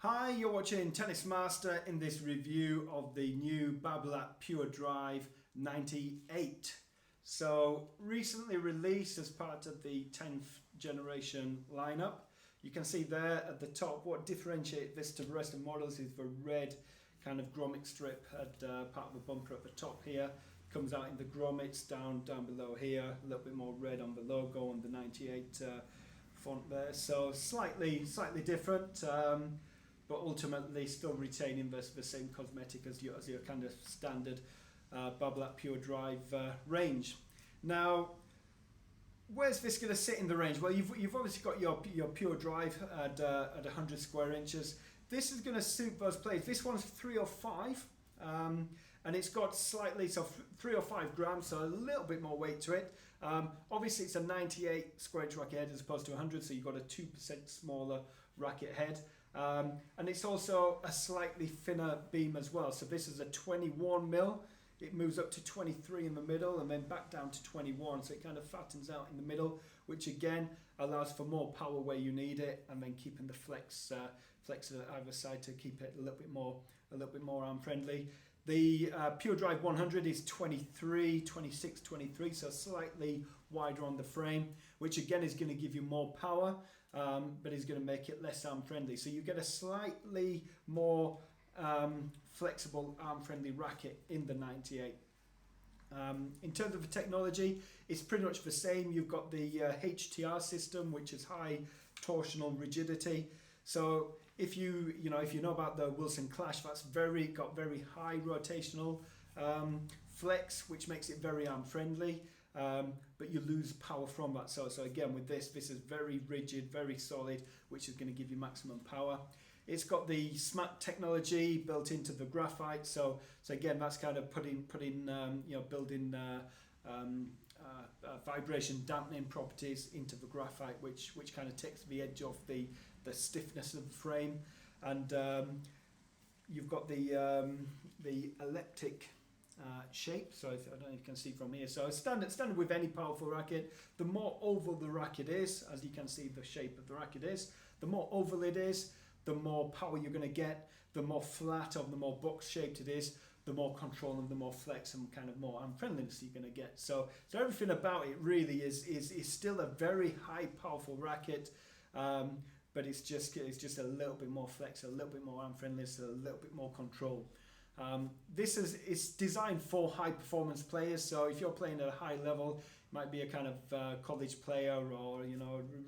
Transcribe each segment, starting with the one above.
Hi, you're watching Tennis Master in this review of the new Babolat Pure Drive 98. So recently released as part of the 10th generation lineup. You can see there at the top what differentiates this to the rest of the models is the red kind of grommet strip at part of the bumper at the top here. Comes out in the grommets down below here, a little bit more red on the logo on the 98 font there. So slightly different. But ultimately still retaining the same cosmetic as your kind of standard Babolat Pure Drive range. Now, where's this going to sit in the range? Well, you've obviously got your Pure Drive at 100 square inches. This is going to suit those players. This one's 305, and it's got slightly, so 305 grams, so a little bit more weight to it. Obviously, it's a 98 square inch racket head as opposed to 100, so you've got a 2% smaller racket head. And it's also a slightly thinner beam as well. So this is a 21 mil. It moves up to 23 in the middle and then back down to 21. So it kind of fattens out in the middle, which again allows for more power where you need it, and then keeping the flex at either side to keep it a little bit more arm friendly. The Pure Drive 100 is 26, 23, so slightly wider on the frame, which again is going to give you more power, but is going to make it less arm friendly. So you get a slightly more flexible arm friendly racket in the 98. In terms of the technology, it's pretty much the same. You've got the HTR system, which is high torsional rigidity. So if you know about the Wilson Clash, that's got very high rotational flex, which makes it very arm friendly, but you lose power from that. So again, with this is very rigid, very solid, which is going to give you maximum power. It's got the SMAT technology built into the graphite. So again, that's kind of building vibration dampening properties into the graphite, which kind of takes the edge off the stiffness of the frame. And you've got the elliptic shape. So I don't know if you can see from here. So standard with any powerful racket. The more oval the racket is, as you can see, the shape of the racket is. The more oval it is, the more power you're going to get. The more flat or the more box shaped it is, the more control and the more flex and kind of more arm friendliness you're going to get. So everything about it really is still a very high powerful racket, but it's just a little bit more flex, a little bit more arm friendliness, a little bit more control. It's designed for high performance players. So if you're playing at a high level, it might be a kind of college player or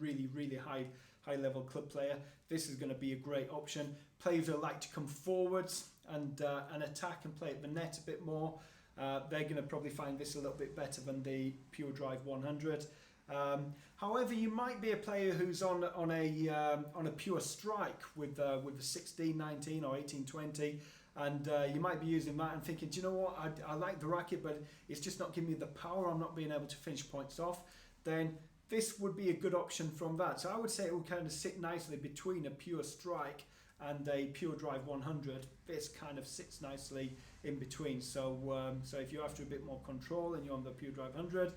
really high level club player. This is going to be a great option. Players who like to come forwards and attack and play at the net a bit more, they're going to probably find this a little bit better than the Pure Drive 100. However, you might be a player who's on a pure strike with the 1619 or 1820, and you might be using that and thinking, do you know what, I like the racket, but it's just not giving me the power, I'm not being able to finish points off. Then this would be a good option from that. So I would say it would kind of sit nicely between a pure strike and a Pure Drive 100. This kind of sits nicely in between. So if you're after a bit more control and you're on the Pure Drive 100,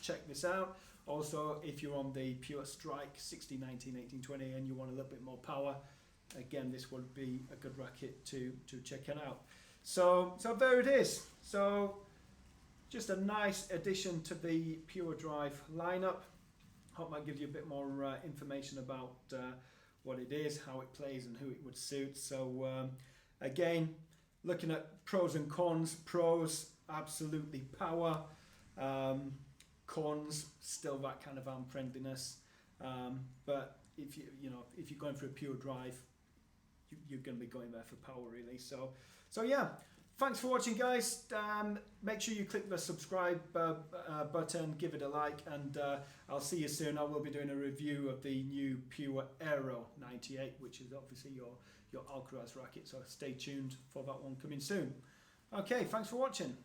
check this out. Also, if you're on the Pure Strike 1619, 1820 and you want a little bit more power, again, this would be a good racket to check it out. So there it is. So just a nice addition to the Pure Drive lineup. Hope that gives you a bit more information about what it is, how it plays and who it would suit. So again, looking at pros and cons. Pros, absolutely power. Cons, still that kind of arm friendliness. But if you're going for a Pure Drive, you're going to be going there for power really. So yeah. Thanks for watching, guys. Make sure you click the subscribe button, give it a like, and I'll see you soon. I will be doing a review of the new Pure Aero 98, which is obviously your Alcaraz racket, so stay tuned for that one coming soon. Okay, thanks for watching.